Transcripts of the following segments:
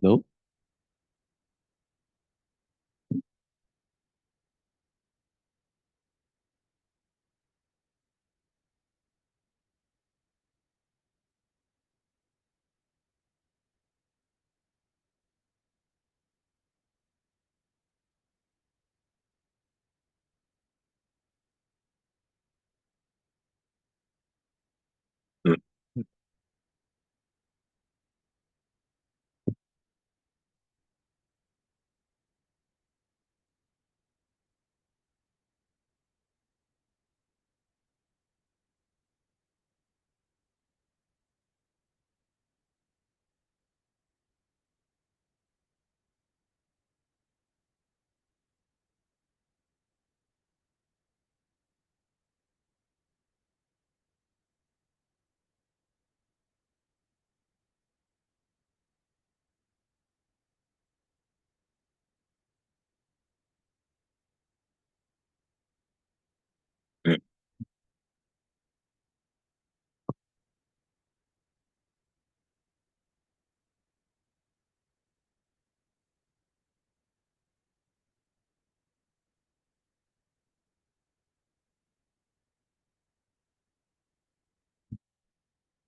Hello?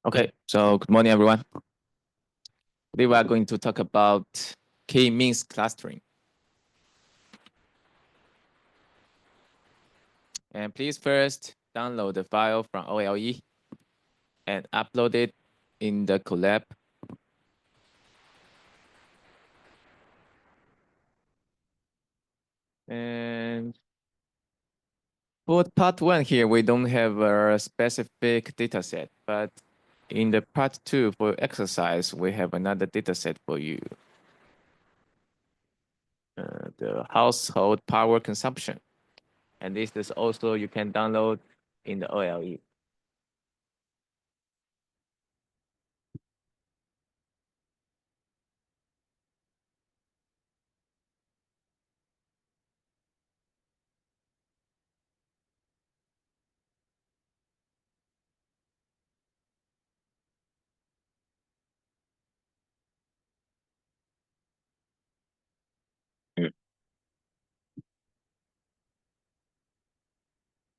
Okay, so good morning, everyone. Today we are going to talk about k-means clustering. And please first download the file from OLE and upload it in the Colab. And for part one here, we don't have a specific data set, but in the part two for exercise, we have another data set for you. The household power consumption. And this is also you can download in the OLE.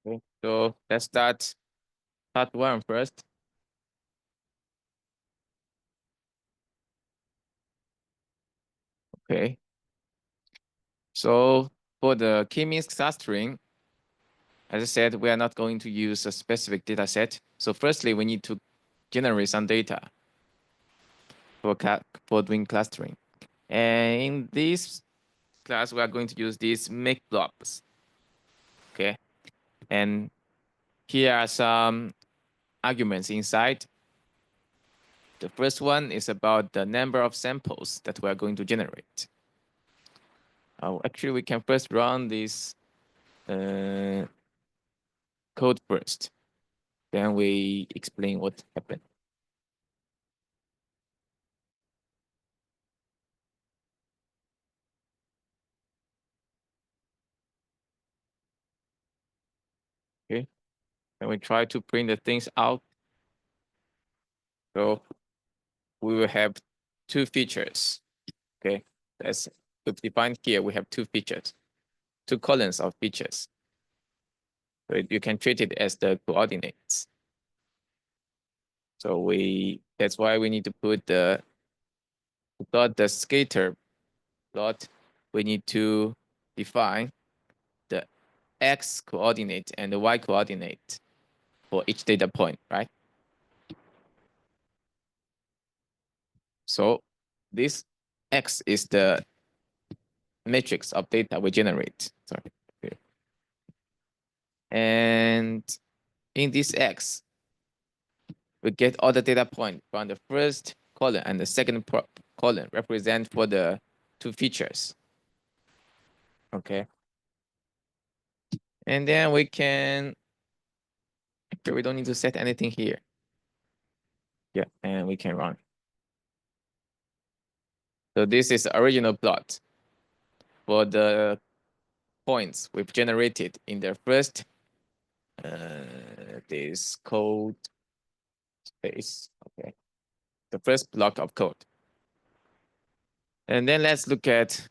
Okay, so let's start part one first. Okay. So for the k-means clustering, as I said, we are not going to use a specific data set. So firstly, we need to generate some data for doing clustering. And in this class, we are going to use these make blocks. Okay. And here are some arguments inside. The first one is about the number of samples that we are going to generate. Actually, we can first run this code first. Then we explain what happened. Okay. And we try to print the things out. So we will have two features. Okay. That's defined here. We have two features, two columns of features. So you can treat it as the coordinates. So that's why we need to put the scatter plot. We need to define the x coordinate and the y coordinate for each data point, right? So this x is the matrix of data we generate. Sorry. And in this x, we get all the data points from the first column and the second column represent for the two features. Okay. And then we can, actually we don't need to set anything here. Yeah, and we can run. So this is the original plot for the points we've generated in the first this code space. Okay, the first block of code. And then let's look at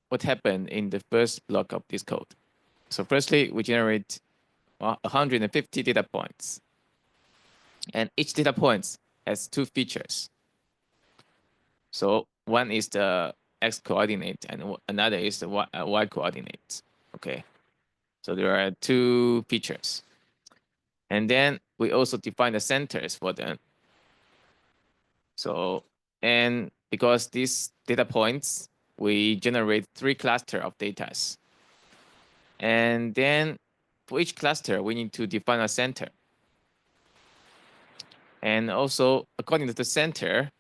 what happened in the first block of this code. So firstly, we generate 150 data points. And each data point has two features. So one is the x coordinate and another is the y coordinate. Okay. So there are two features. And then we also define the centers for them. So, and because these data points, we generate 3 clusters of data. And then for each cluster, we need to define a center. And also, according to the center,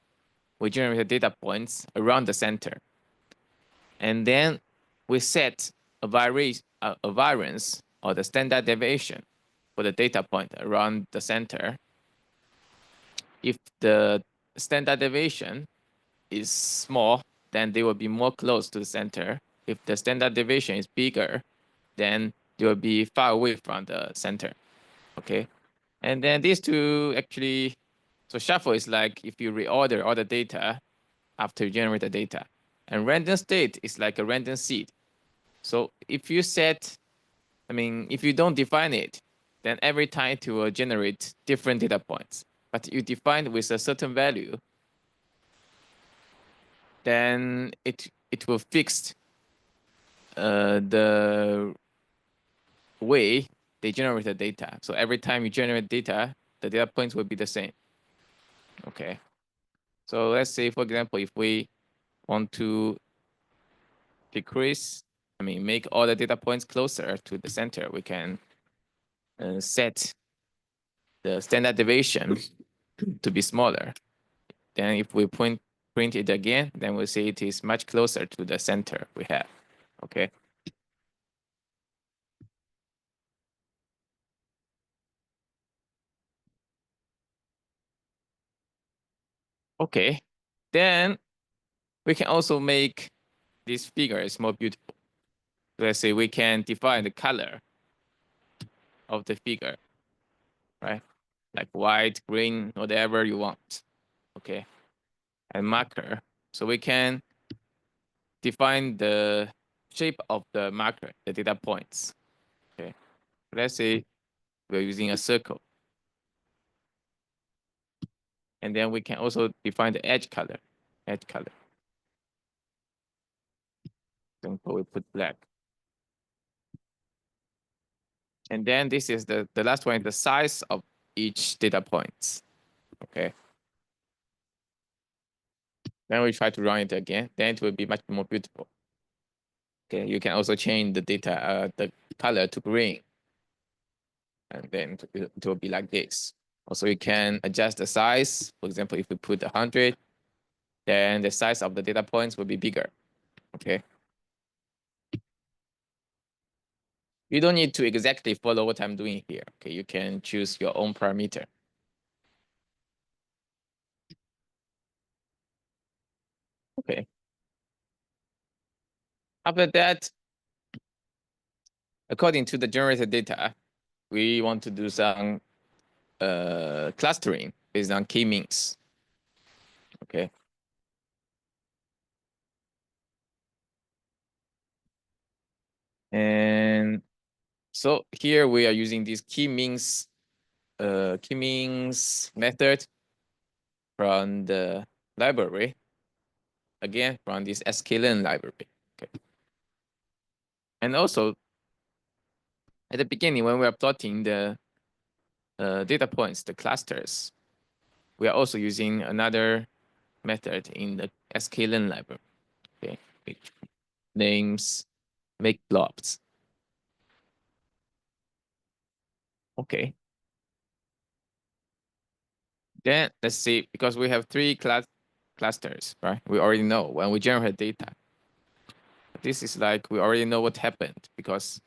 we generate the data points around the center. And then we set a variance or the standard deviation for the data point around the center. If the standard deviation is small, then they will be more close to the center. If the standard deviation is bigger, then they will be far away from the center. Okay. And then these two actually, so shuffle is like if you reorder all the data after you generate the data. And random state is like a random seed. So if you set, if you don't define it, then every time it will generate different data points. But you define with a certain value, then it will fix the way they generate the data. So every time you generate data, the data points will be the same. Okay. So let's say, for example, if we want to decrease, make all the data points closer to the center, we can set the standard deviation to be smaller. Then if we print it again, then we'll see it is much closer to the center we have. Okay. Okay. Then we can also make these figures more beautiful. Let's say we can define the color of the figure, right? Like white, green, whatever you want. Okay. And marker. So we can define the shape of the marker, the data points. Okay. Let's say we're using a circle. And then we can also define the edge color. Edge color. For example, we put black. And then this is the last one, the size of each data points. Okay. Then we try to run it again. Then it will be much more beautiful. Okay, you can also change the data, the color to green. And then it will be like this. Also, you can adjust the size. For example, if we put 100, then the size of the data points will be bigger. Okay. You don't need to exactly follow what I'm doing here. Okay, you can choose your own parameter. Okay. After that, according to the generated data, we want to do some clustering based on key means. Okay. And so here we are using this key means method from the library. Again, from this sklearn library. Okay. And also, at the beginning, when we are plotting the data points, the clusters, we are also using another method in the sklearn library. Okay, which names make blobs. Okay. Then let's see, because we have 3 clusters, right? We already know when we generate data. This is like we already know what happened because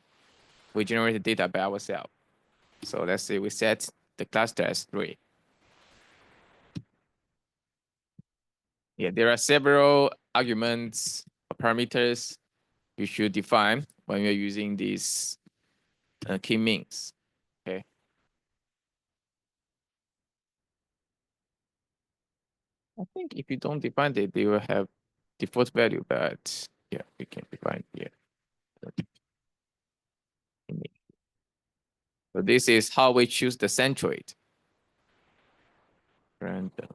we generated data by ourselves. So let's say we set the cluster as 3. Yeah, there are several arguments or parameters you should define when you're using these key means. Okay. I think if you don't define it, they will have default value, but yeah, we can define here. So this is how we choose the centroid. Random.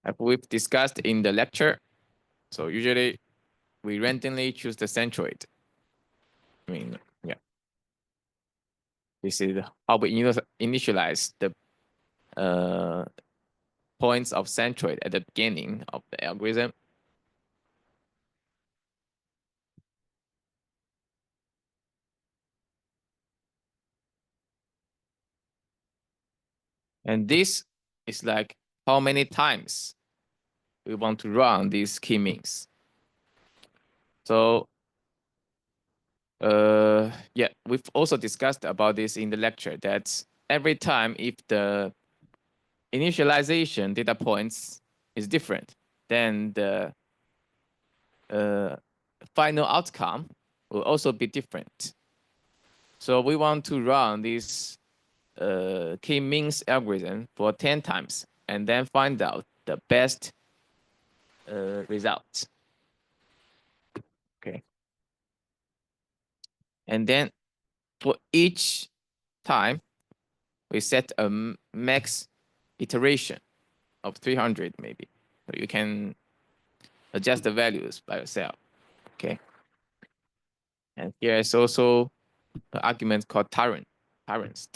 As we've discussed in the lecture, so usually we randomly choose the centroid. I mean, yeah. This is how we initialize the points of centroid at the beginning of the algorithm. And this is like how many times we want to run these k-means. So yeah, we've also discussed about this in the lecture, that every time if the initialization data points is different, then the final outcome will also be different. So we want to run this k-means algorithm for 10 times and then find out the best result. Okay. And then for each time, we set a max iteration of 300 maybe. So you can adjust the values by yourself. Okay. And here is also an argument called tolerance.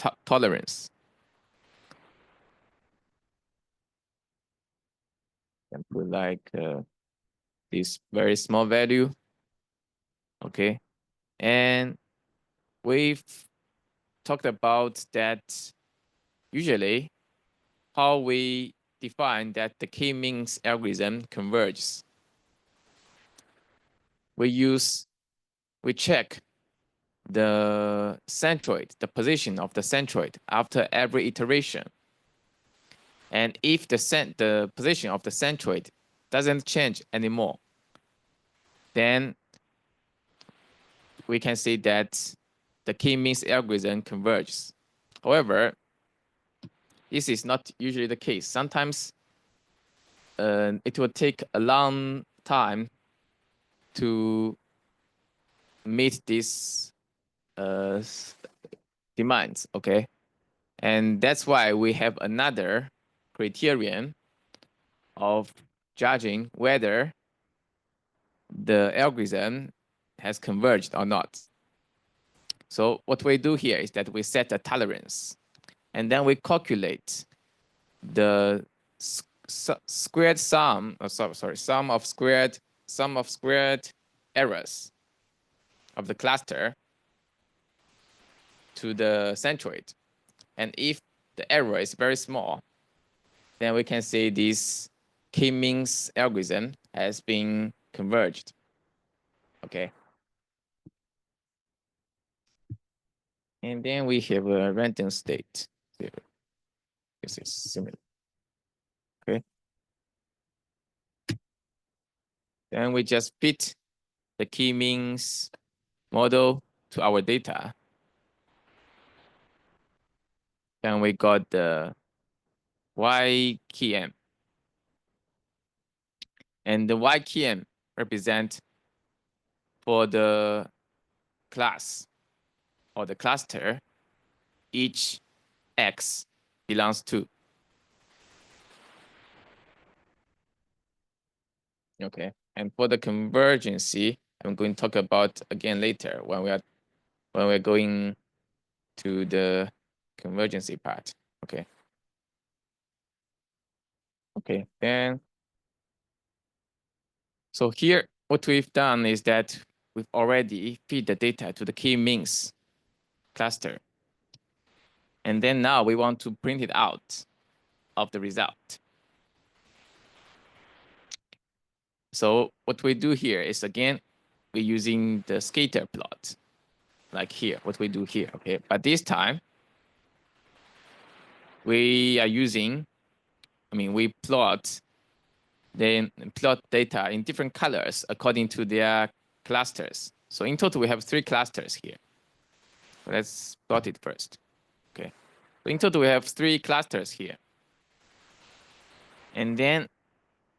And put like this very small value. Okay. And we've talked about that usually how we define that the k-means algorithm converges. We check the centroid, the position of the centroid after every iteration. And if the position of the centroid doesn't change anymore, then we can say that the k-means algorithm converges. However, this is not usually the case. Sometimes it will take a long time to meet these demands, okay? And that's why we have another criterion of judging whether the algorithm has converged or not. So what we do here is that we set a tolerance, and then we calculate the squared sum, sum of squared errors of the cluster to the centroid. And if the error is very small, then we can say this k-means algorithm has been converged. Okay. And then we have a random state. This is similar. Okay. Then we just fit the k-means model to our data. Then we got the YKM. And the YKM represent for the class or the cluster each X belongs to. Okay. And for the convergency, I'm going to talk about again later when we're going to the convergency part. Okay. Okay. Then so here what we've done is that we've already feed the data to the k-means cluster. And then now we want to print it out of the result. So what we do here is, again, we're using the scatter plot, like here, what we do here, okay? But this time, we are using, we plot data in different colors according to their clusters. So in total, we have 3 clusters here. Let's plot it first, okay? So in total, we have 3 clusters here. And then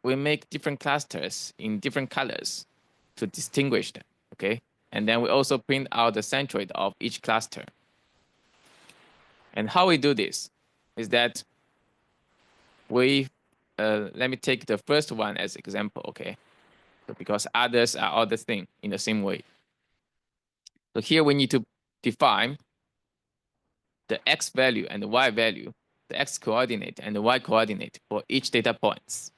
we make different clusters in different colors to distinguish them, okay? And then we also print out the centroid of each cluster. And how we do this is that we, let me take the first one as example, okay? So because others are all the same in the same way. So here we need to define the x value and the y value, the x coordinate and the y coordinate for each data points.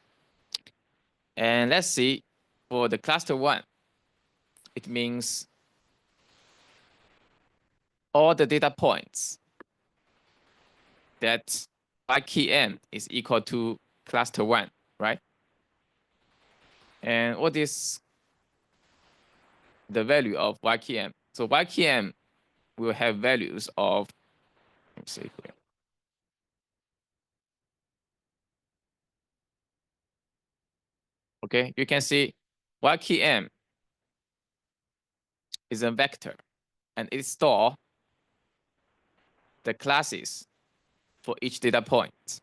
And let's see, for the cluster 1, it means all the data points that y key m is equal to cluster 1, right? And what is the value of y key m? So y key m will have values of, let me see here. Okay, you can see y key m is a vector, and it stores the classes for each data point.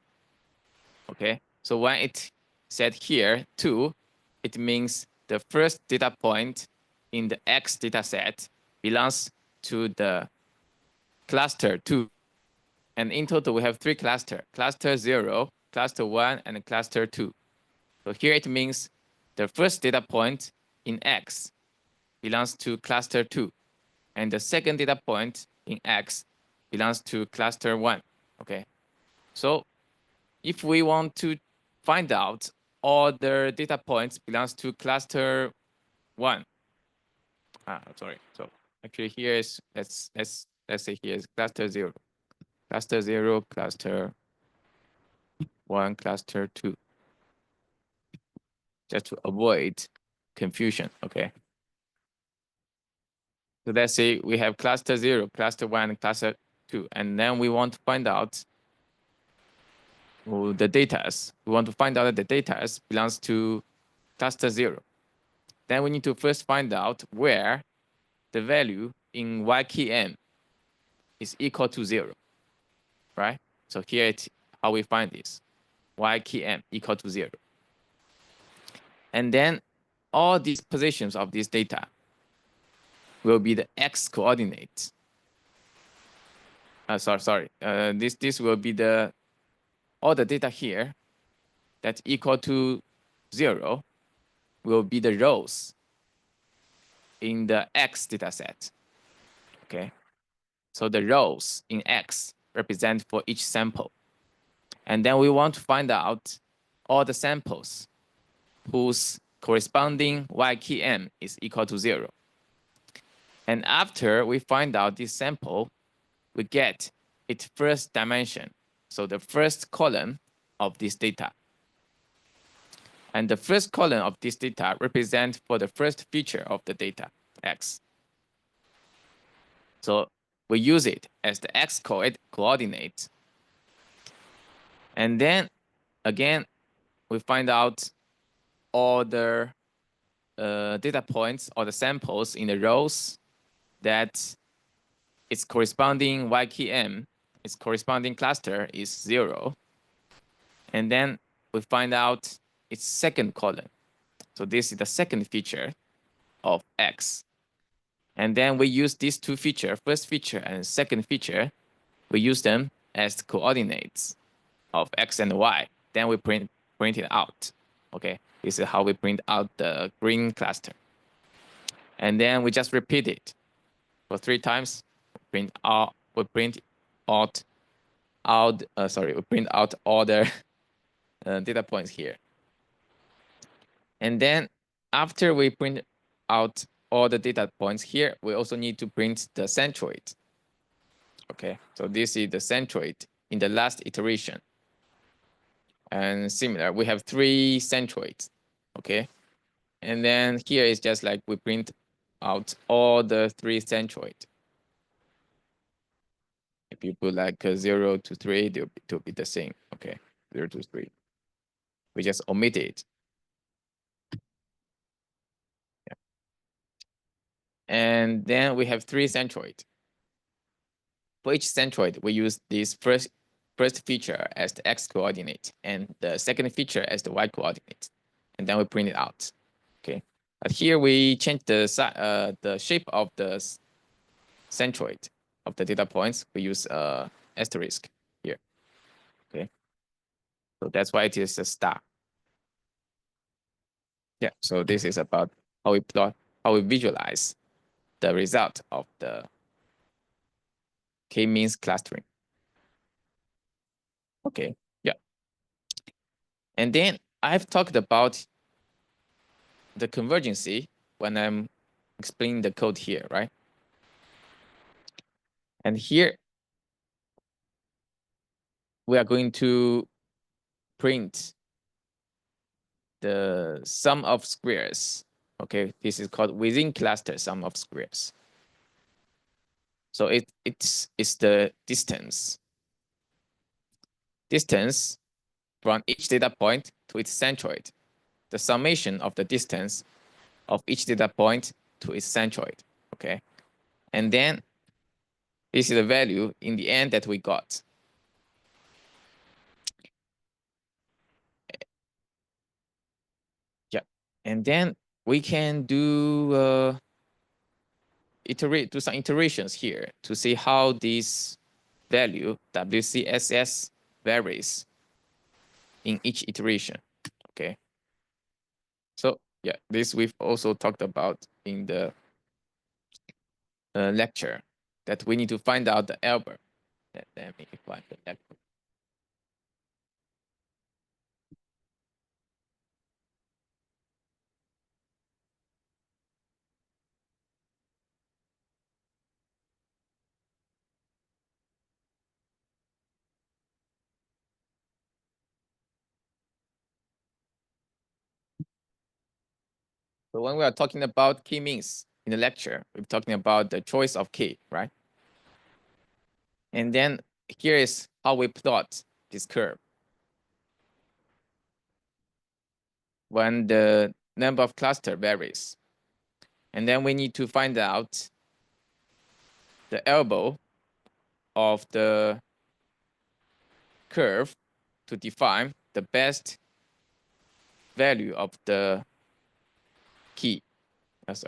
Okay, so when it said here 2, it means the first data point in the X data set belongs to the cluster 2. And in total, we have 3 clusters, cluster 0, cluster 1, and cluster 2. So here it means the first data point in X belongs to cluster 2. And the second data point in X belongs to cluster 1. Okay, so if we want to find out all the data points belongs to cluster 1. Sorry. So actually here is, let's say here is cluster 0. Cluster 0, cluster 1, cluster 2. Just to avoid confusion, okay? So let's say we have cluster 0, cluster 1, and cluster 2. And then we want to find out the data. We want to find out that the data belongs to cluster 0. Then we need to first find out where the value in y key m is equal to 0, right? So here it's how we find this, y key m equal to 0. And then all these positions of this data will be the x coordinates. This will be the all the data here that's equal to 0 will be the rows in the X data set. Okay, so the rows in X represent for each sample. And then we want to find out all the samples whose corresponding y key m is equal to 0. And after we find out this sample, we get its first dimension, so the first column of this data. And the first column of this data represents for the first feature of the data, x. So we use it as the x coordinate. And then again, we find out all the data points or the samples in the rows that its corresponding y key m, its corresponding cluster is 0. And then we find out its second column. So this is the second feature of x. And then we use these two features, first feature and second feature, we use them as the coordinates of x and y. Then we print it out. Okay, this is how we print out the green cluster. And then we just repeat it for 3 times. We print out all the data points here. And then after we print out all the data points here, we also need to print the centroid. Okay, so this is the centroid in the last iteration. And similar, we have 3 centroids. Okay, and then here is just like we print out all the 3 centroids. If you put like 0 to 3, they'll be the same. Okay, 0 to 3. We just omit it. Yeah. And then we have 3 centroids. For each centroid, we use this first feature as the x coordinate and the second feature as the y coordinate. and then we print it out. Okay, but here we change the shape of the centroid of the data points. We use asterisk here. Okay, so that's why it is a star. Yeah, so this is about how we plot, how we visualize the result of the k-means clustering. Okay, yeah. And then I've talked about the convergency when I'm explaining the code here, right? And here we are going to print the sum of squares. Okay, this is called within cluster sum of squares. So it's the distance from each data point to its centroid, the summation of the distance of each data point to its centroid. Okay, and then this is the value in the end that we got. Yeah, and then we can do do some iterations here to see how this value WCSS varies in each iteration. Okay. So yeah, this we've also talked about in the lecture, that we need to find out the Albert. Let me find the lecture. So when we are talking about k-means in the lecture, we're talking about the choice of k, right? And then here is how we plot this curve. When the number of cluster varies. And then we need to find out the elbow of the curve to define the best value of the key. Best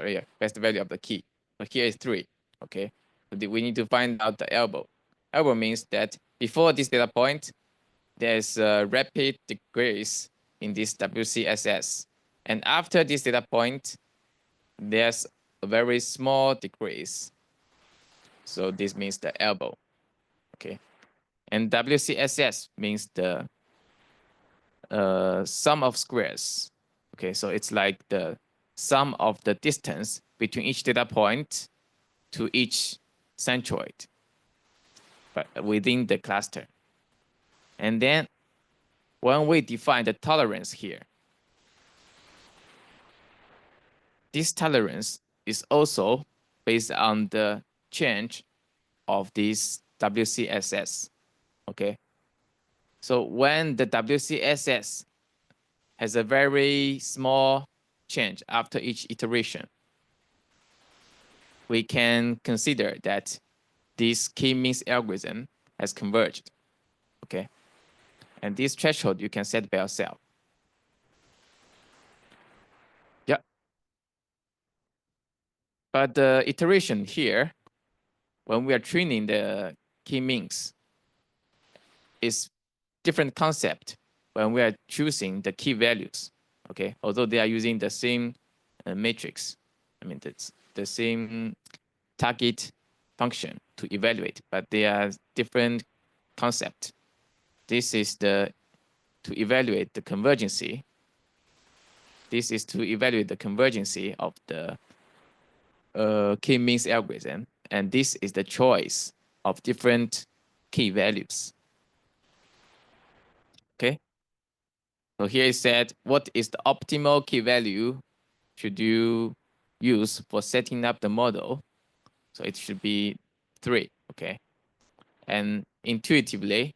value of the key. So here is 3, okay? So we need to find out the elbow. Elbow means that before this data point, there's a rapid decrease in this WCSS. And after this data point, there's a very small decrease. So this means the elbow, okay? And WCSS means the sum of squares. Okay, so it's like the sum of the distance between each data point to each centroid, but within the cluster. And then when we define the tolerance here, this tolerance is also based on the change of this WCSS, okay? So when the WCSS has a very small change after each iteration, we can consider that this k-means algorithm has converged, okay? And this threshold you can set by yourself. Yeah. But the iteration here, when we are training the k-means, is different concept when we are choosing the key values, okay? Although they are using the same matrix, I mean, it's the same target function to evaluate, but they are different concept. This is to evaluate the convergency. This is to evaluate the convergency of the k-means algorithm, and this is the choice of different key values. Okay. So here it said, what is the optimal key value should you use for setting up the model? So it should be 3, okay? And intuitively,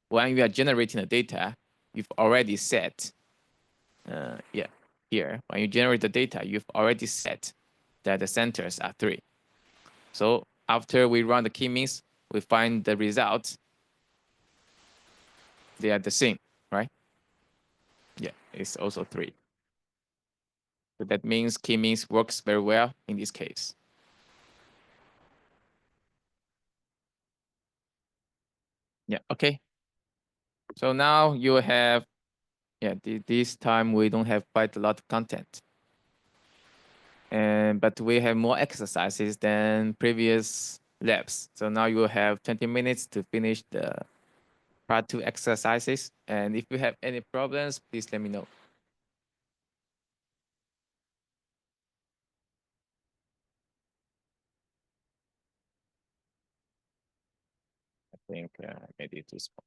when you are generating the data, you've already set, here, when you generate the data, you've already set that the centers are 3. So after we run the k-means, we find the result. They are the same, right? Yeah, it's also 3. So that means k-means works very well in this case. Yeah, okay. So now you have, yeah, this time we don't have quite a lot of content. But we have more exercises than previous labs. So now you will have 20 minutes to finish the part 2 exercises. And if you have any problems, please let me know. I think maybe too small.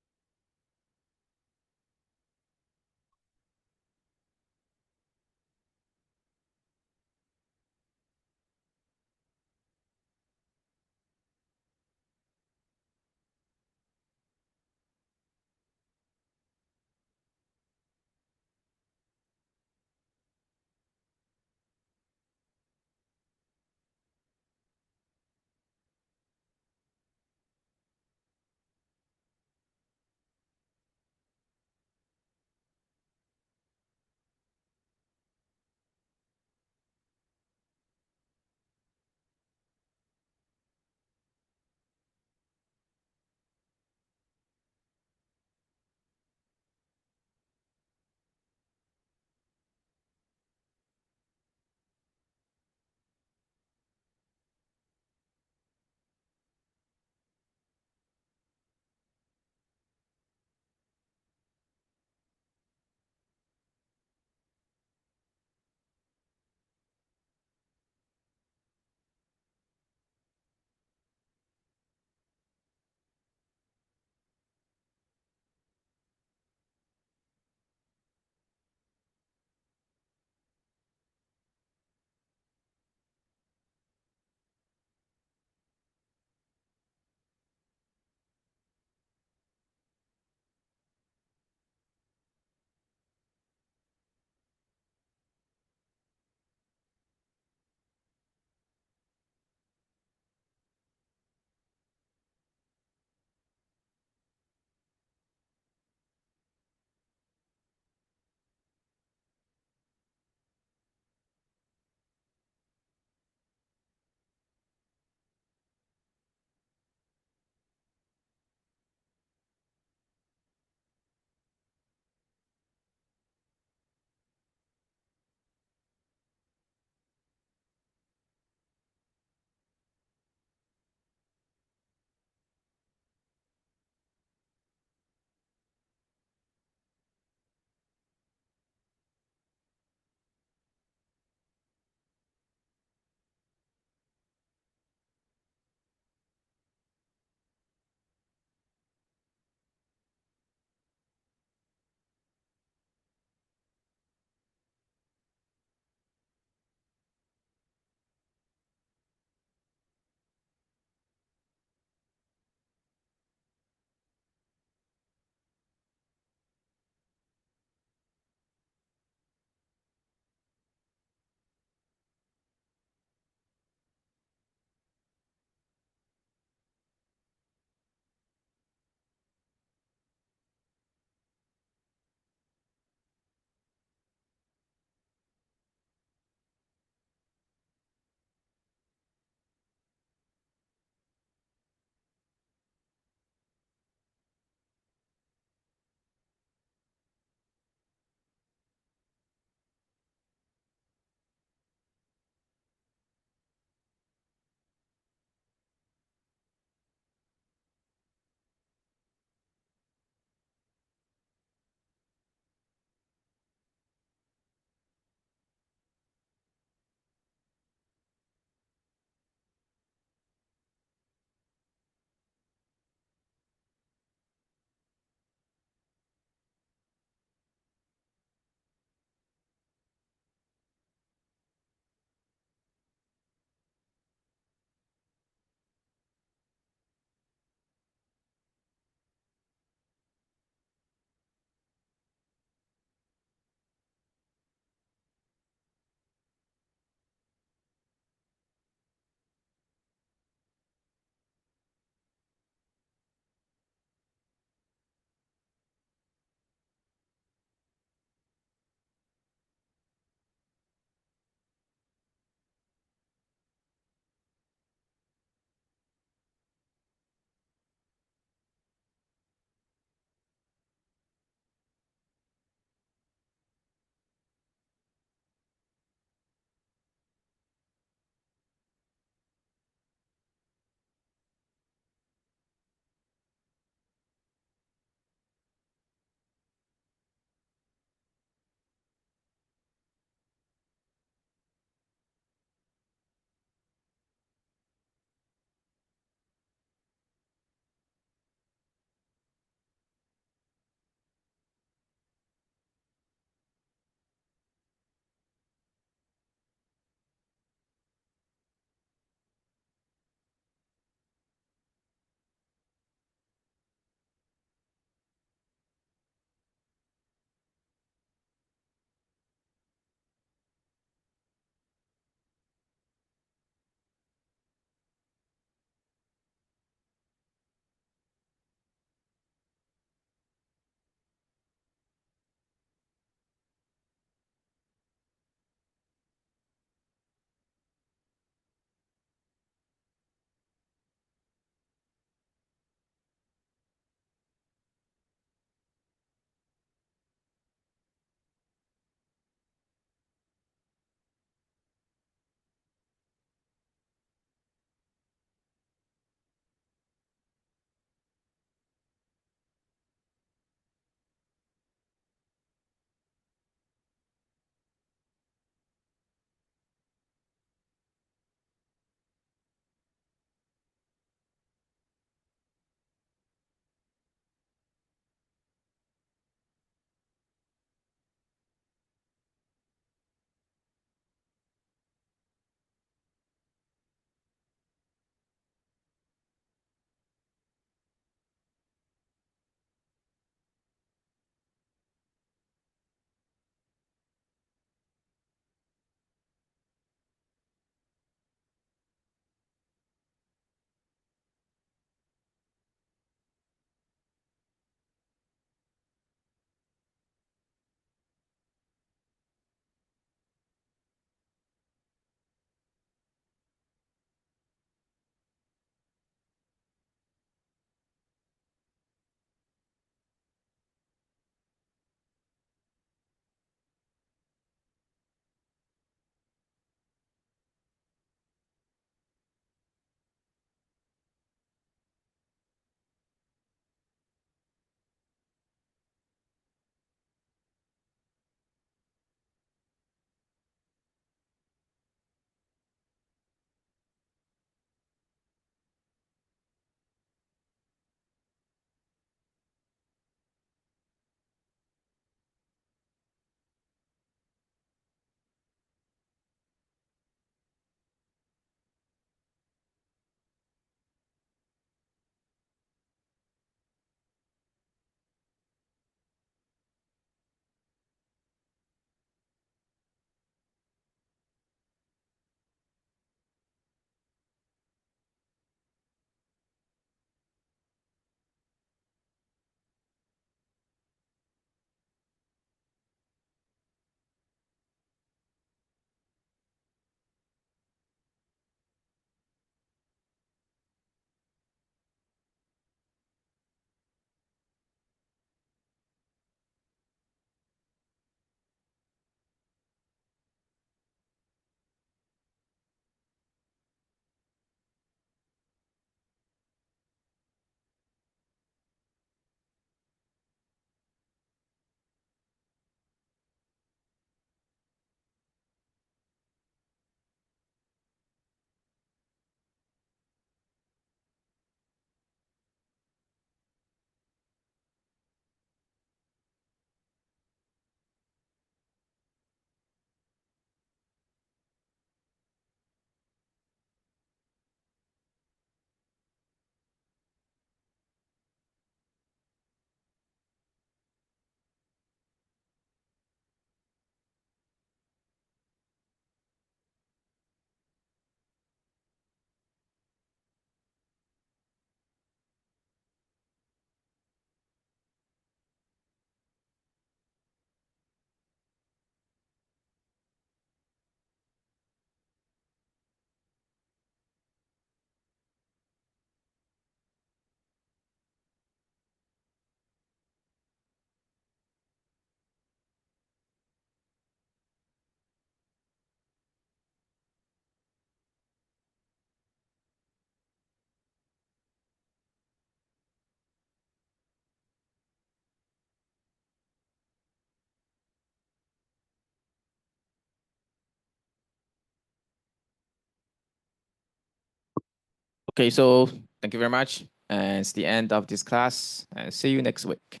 Okay, so thank you very much. And it's the end of this class, and see you next week.